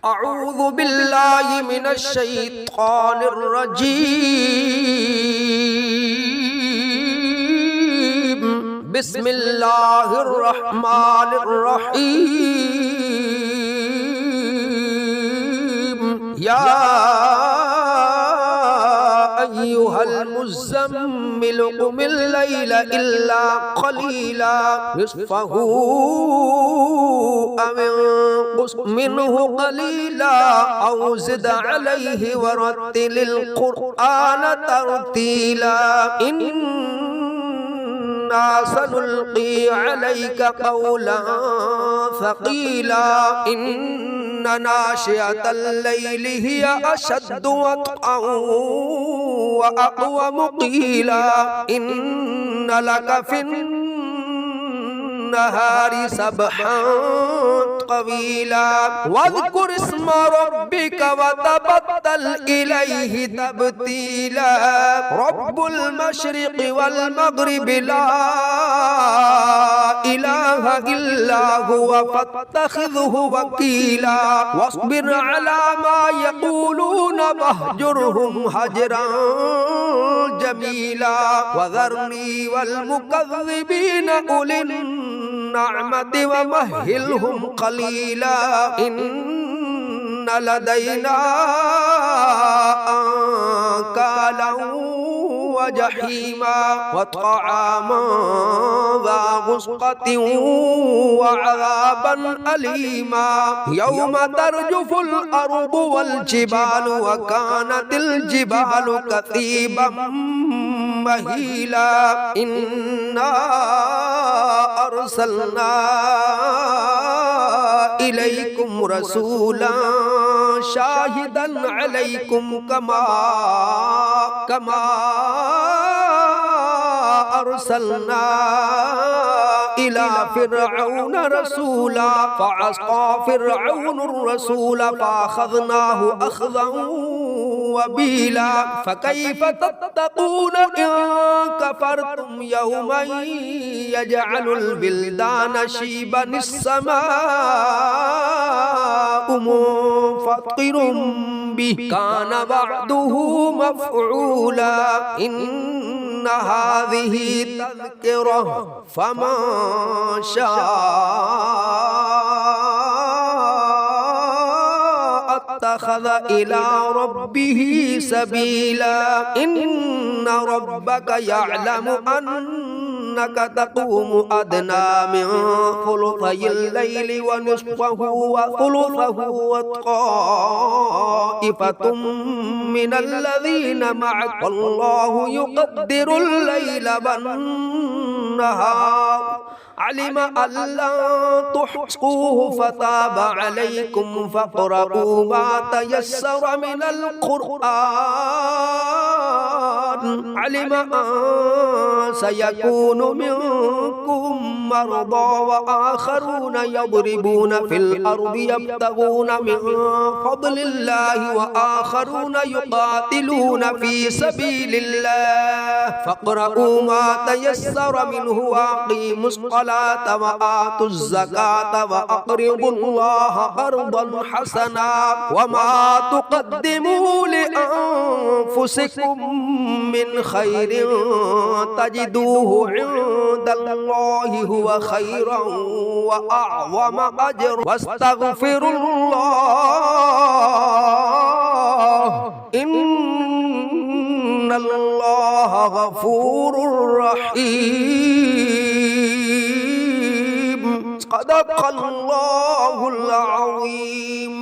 أعوذ بالله من الشيطان الرجيم. بسم الله الرحمن الرحيم. يا أيها المزمل قم الليل إلا قليلا نصفه أو انقص منه قليلا أو زد عليه ورتل القرآن ترتيلا إنا سنلقي عليك قولا ثقيلا إن ناشئة الليل هي أشد وطئا وأقوم قيلا إن لك في النهار سبحا طويلا واذكر اسم ربك وتبتل إليه تبتيلا رب المشرق والمغرب لا إله إلا هو فاتخذه وكيلا واصبر على ما يقولون واهجرهم هجرا جميلا وذرني والمكذبين أولي النعمة ومهلهم قليلا إن لدينا أنكالا وجحيما وطعاما ذا غصة وعذابا أليما يوم ترجف الأرض والجبال وكانت الجبال كثيبا مهيلا إنا أرسلنا إليكم رسولا شاهدا عليكم كما أرسلنا إلى فرعون رسولا فعصى فرعون الرسول فأخذناه أخذا وبيلا فكيف تتقون إن كفرتم يوما يجعل البلدان شيبا السماء منفطر به كان وعده مفعولا إن هذه تذكرة فمن شاء اتخذ إلى ربه سبيلا إن ربك يعلم أنك تقوم أدنى من ثلثي الليل ونصفه وثلثه وطائفة من الذين معك والله يقدر الليل والنهار علم أن لن تحصوه فتاب عليكم فاقرؤوا ما تيسر من القرآن علم أن سيكون منكم مرضى وآخرون يضربون في الأرض يبتغون من فضل الله وآخرون يقاتلون في سبيل الله فاقرؤوا ما تيسر منه وأقيموا الصلاة وآتوا الزكاة وأقرضوا الله قرضا حسنا وما تقدموا لأنفسكم من خير تجدوه عند الله هو خيرا وأعظم أجر واستغفروا الله إن الله غفور رحيم صدق الله العظيم.